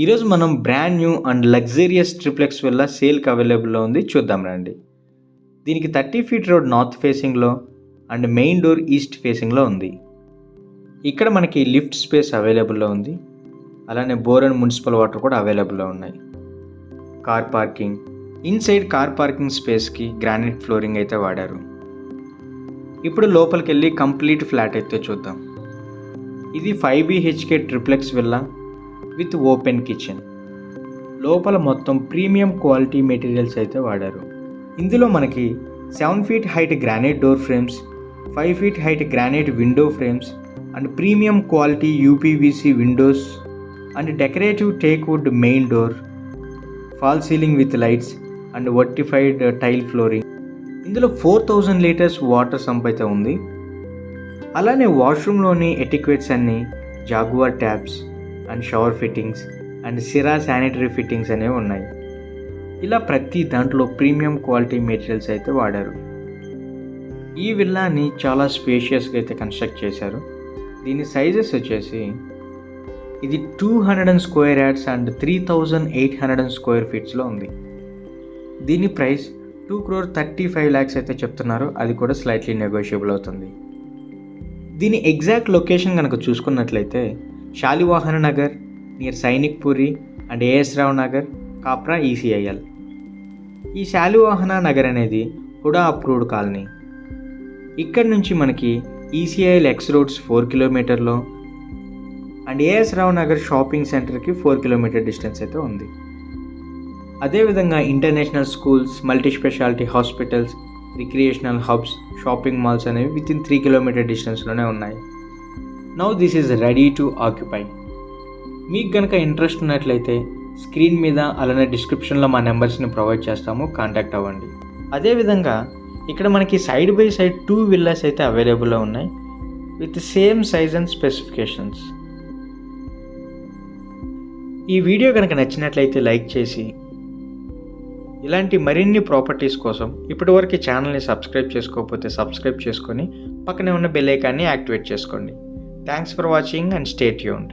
ఈరోజు మనం brand new and luxurious triplex villa సేల్కి అవైలబుల్లో ఉంది. చూద్దాం రండి. దీనికి 30 ఫీట్ రోడ్ నార్త్ ఫేసింగ్లో అండ్ మెయిన్ డోర్ ఈస్ట్ ఫేసింగ్లో ఉంది. ఇక్కడ మనకి లిఫ్ట్ స్పేస్ అవైలబుల్లో ఉంది. అలానే బోర్ అండ్ మున్సిపల్ వాటర్ కూడా అవైలబుల్లో ఉన్నాయి. Car parking, inside car parking స్పేస్కి గ్రానైట్ ఫ్లోరింగ్ అయితే వాడారు. ఇప్పుడు లోపలికి వెళ్ళి కంప్లీట్ ఫ్లాట్ అయితే చూద్దాం. ఇది 5 BHK triplex villa with open kitchen. లోపల మొత్తం ప్రీమియం క్వాలిటీ మెటీరియల్స్ అయితే వాడారు. ఇందులో మనకి 7 feet height granite door frames, 5 feet height granite window frames and premium quality UPVC windows and decorative teak wood main door, false ceiling with lights and vitrified tile flooring. ఇందులో 4000 litres water sump అయితే ఉంది. అలానే వాష్రూమ్లోని ఎటిక్వేట్స్ అన్నీ Jaquar taps and shower fittings and Cera sanitary fittings అనేవి ఉన్నాయి. ఇలా ప్రతి దాంట్లో ప్రీమియం క్వాలిటీ మెటీరియల్స్ అయితే వాడారు. ఈ విల్లాని చాలా స్పేషియస్గా అయితే కన్స్ట్రక్ట్ చేశారు. దీని సైజెస్ వచ్చేసి ఇది 200 స్క్వేర్ యార్డ్స్ అండ్ 3800 స్క్వేర్ ఫీట్స్లో ఉంది. దీని ప్రైస్ 2,35 lakhs అయితే చెప్తున్నారు. అది కూడా స్లైట్లీ నెగోషియబుల్ అవుతుంది. దీని ఎగ్జాక్ట్ లొకేషన్ కనుక చూసుకున్నట్లయితే Shalivahana Nagar near Sainik puri and AS Rao Nagar, Kapra, ECIL. ఈ శాలివాహన నగర్ అనేది హుడా అప్రూవ్డ్ కాలనీ. ఇక్కడ నుంచి మనకి ECIL X రోడ్స్ 4 కిలోమీటర్లో and AS Rao Nagar shopping సెంటర్కి 4 కిలోమీటర్ డిస్టెన్స్ అయితే ఉంది. అదేవిధంగా international schools, multi speciality hospitals, recreational hubs, shopping malls అనేవి వితిన్ 3 కిలోమీటర్ డిస్టెన్స్లోనే ఉన్నాయి. Now this is ready to occupy. మీకు కనుక ఇంట్రెస్ట్ ఉన్నట్లయితే స్క్రీన్ మీద అలానే డిస్క్రిప్షన్లో మా నెంబర్స్ని ప్రొవైడ్ చేస్తాము, కాంటాక్ట్ అవ్వండి. అదేవిధంగా ఇక్కడ మనకి సైడ్ బై సైడ్ 2 విల్లాస్ అయితే అవైలబుల్లో ఉన్నాయి with same size and specifications. ఈ వీడియో కనుక నచ్చినట్లయితే లైక్ చేసి ఇలాంటి మరిన్ని ప్రాపర్టీస్ కోసం ఇప్పటివరకు ఛానల్ని సబ్స్క్రైబ్ చేసుకోకపోతే సబ్స్క్రైబ్ చేసుకొని పక్కనే ఉన్న బెల్ ఐకాన్ని యాక్టివేట్ చేసుకోండి. Thanks for watching and stay tuned.